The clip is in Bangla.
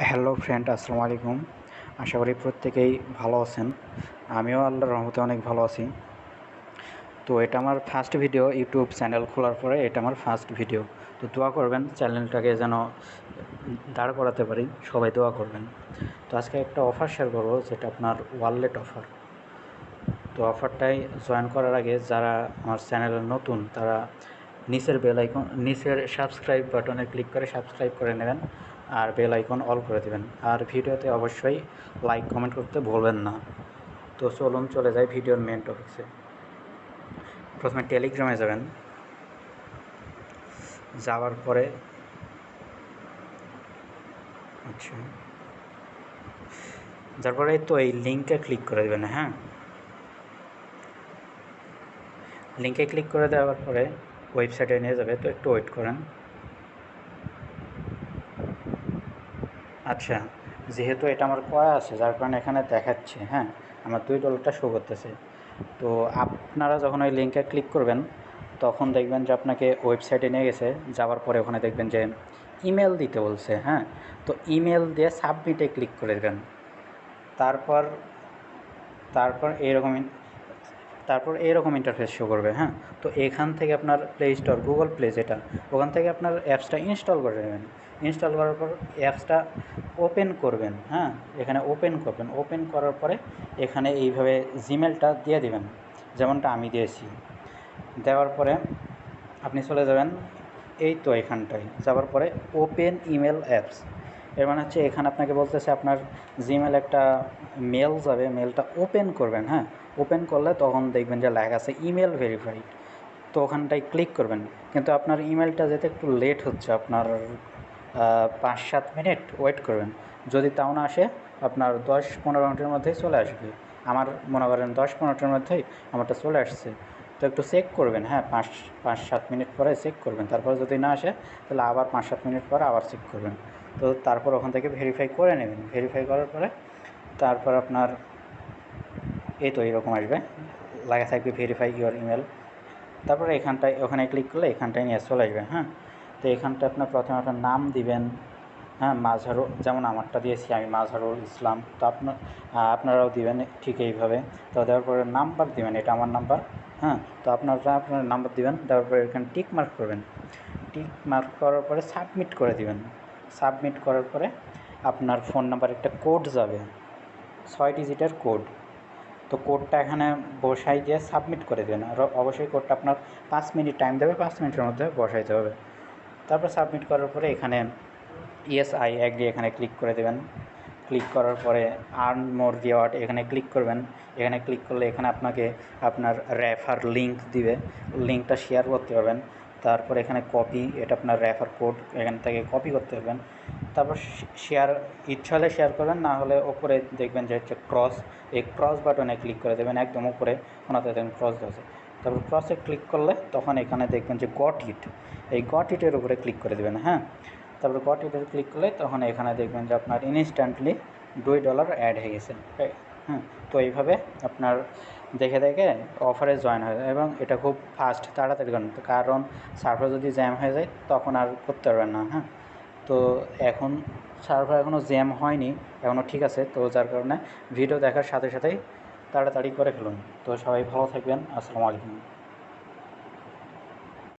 হ্যালো ফ্রেন্ড, আসসালামু আলাইকুম। আশা করি প্রত্যেকেই ভালো আছেন। আমিও আল্লাহর রহমতে অনেক ভালো আছি। তো এটা আমার ফার্স্ট ভিডিও, ইউটিউব চ্যানেল খোলার পরে এটা আমার ফার্স্ট ভিডিও। তো দোয়া করবেন চ্যানেলটাকে যেন দাঁড় করাতে পারি, সবাই দোয়া করবেন। তো আজকে একটা অফার শেয়ার করবো, যেটা আপনার ওয়ালেট অফার। তো অফারটাই জয়েন করার আগে যারা আমার চ্যানেলে নতুন, তারা নিচের সাবস্ক্রাইব বাটনে ক্লিক করে সাবস্ক্রাইব করে নেবেন, আর বেল আইকন অল করে দেবেন। আর ভিডিওতে অবশ্যই লাইক কমেন্ট করতে ভুলবেন না। তো চলুন চলে যাই ভিডিওর মেন টপিক্সে। প্রথমে টেলিগ্রামে যাবেন, যাওয়ার পরে তারপরে তো এই লিঙ্কে ক্লিক করে দেবেন। হ্যাঁ, লিঙ্কে ক্লিক করে দেওয়ার পরে ওয়েবসাইটে নিয়ে যাবে। তো একটু ওয়েট করেন। আচ্ছা, যেহেতু এটা আমার করা আছে, যার কারণে এখানে দেখাচ্ছে, হ্যাঁ, আমার $2 শো করতেছে। তো আপনারা যখন ওই লিঙ্কে ক্লিক করবেন, তখন দেখবেন যে আপনাকে ওয়েবসাইটে নিয়ে গেছে। যাওয়ার পরে ওখানে দেখবেন যে ইমেল দিতে বলছে। হ্যাঁ, তো ইমেল দিয়ে সাবমিটে ক্লিক করে দেবেন। তারপর তারপর এইরকম তারপর এইরকম ইন্টারফেস শো করবে। হ্যাঁ, তো এখান থেকে আপনার প্লে স্টোর, গুগল প্লে যেটা, ওখান থেকে আপনার অ্যাপসটা ইনস্টল করে নেবেন। ইনস্টল করার পর অ্যাপসটা ওপেন করবেন। হ্যাঁ, এখানে ওপেন করবেন। ওপেন করার পরে এখানে এইভাবে জিমেলটা দিয়ে দেবেন, যেমনটা আমি দিয়েছি। দেওয়ার পরে আপনি চলে যাবেন এই তো এখানটায়। যাওয়ার পরে ওপেন ইমেল অ্যাপস, এর মানে হচ্ছে এখানে আপনাকে বলতেছে আপনার জিমেল একটা মেল যাবে, মেলটা ওপেন করবেন। হ্যাঁ, ওপেন করলে তখন দেখবেন যে লেখা আছে ইমেল ভেরিফাইড। তো ওখানটায় ক্লিক করবেন। কিন্তু আপনার ইমেলটা যেতে একটু লেট হচ্ছে, আপনার 5-7 মিনিট ওয়েট করবেন। যদি তাও না আসে, আপনার 10-15 মিনিটের মধ্যেই চলে আসবে। আমার মনে করেন 10-15 মধ্যেই আমারটা চলে আসছে। তো একটু চেক করবেন। হ্যাঁ, 5-7 মিনিট পরে চেক করবেন। তারপর যদি না আসে, তাহলে আবার 5-7 মিনিট পরে আবার চেক করবেন। তো তারপর ওখান থেকে ভেরিফাই করে নেবেন। ভেরিফাই করার পরে তারপর আপনার এই তো এরকম আসবে, লেখা থাকবে ভেরিফাই ইউর ইমেল। তারপরে এখানটায়, ওখানে ক্লিক করলে এখানটায় নিয়ে চলে আসবে। হ্যাঁ, তো এখানটায় আপনার প্রথমে আপনার নাম দিবেন। হ্যাঁ, মাঝহারুল, যেমন আমারটা দিয়েছি আমি মাঝহারুল ইসলাম। তো আপনারাও দিবেন ঠিক এইভাবে। তো দেওয়ার পরে নাম্বার দিবেন, এটা আমার নাম্বার। হ্যাঁ, তো আপনার নাম্বার দিবেন। দেওয়ার পরে এখানে টিক মার্ক করবেন। টিক মার্ক করার পরে সাবমিট করে দিবেন। সাবমিট করার পরে আপনার ফোন নাম্বার একটা কোড যাবে, 6 ডিজিটের কোড। তো কোডটা এখানে বসাই দিয়ে সাবমিট করে দেবেন। আর অবশ্যই কোডটা আপনার 5 মিনিট টাইম দেবে, 5 মিনিটের মধ্যে বসাইতে হবে। তারপর সাবমিট করার পরে এখানে ইয়েস আই অ্যাগ্রি, এখানে ক্লিক করে দেবেন। ক্লিক করার পরে আর্ন মোর রিওয়ার্ড, এখানে ক্লিক করবেন। এখানে ক্লিক করলে এখানে আপনাকে আপনার রেফার লিঙ্ক দিবে, লিঙ্কটা শেয়ার করতে পারবেন। তারপর এখানে কপি, এটা আপনার রেফার কোড, এখান থেকে কপি করতে পারবেন। তারপর শেয়ার, ইচ্ছা হলে শেয়ার করবেন, না হলে ওপরে দেখবেন যে হচ্ছে ক্রস, এই ক্রস বাটনে ক্লিক করে দেবেন। একদম উপরে ওনাতে দেখবেন ক্রস আছে। তারপর ক্রসে ক্লিক করলে তখন এখানে দেখবেন যে গট ইট, এই গট ইটের উপরে ক্লিক করে দেবেন। হ্যাঁ, তারপরে গট ইটের ক্লিক করলে তখন এখানে দেখবেন যে আপনার ইনস্ট্যান্টলি $2 অ্যাড হয়ে গেছে। হ্যাঁ, তো এইভাবে আপনার দেখে দেখে অফারে জয়েন হয়, এবং এটা খুব ফাস্ট, তাড়াতাড়ি করেন, কারণ সার্ভার যদি জ্যাম হয়ে যায় তখন আর করতে পারবেন না। হ্যাঁ, তো এখন সার্ভার এখনও জ্যাম হয়নি, এখনও ঠিক আছে। তো যার কারণে ভিডিও দেখার সাথে সাথেই তাড়াতাড়ি করে ফেলুন। তো সবাই ভালো থাকবেন। আসসালামু আলাইকুম।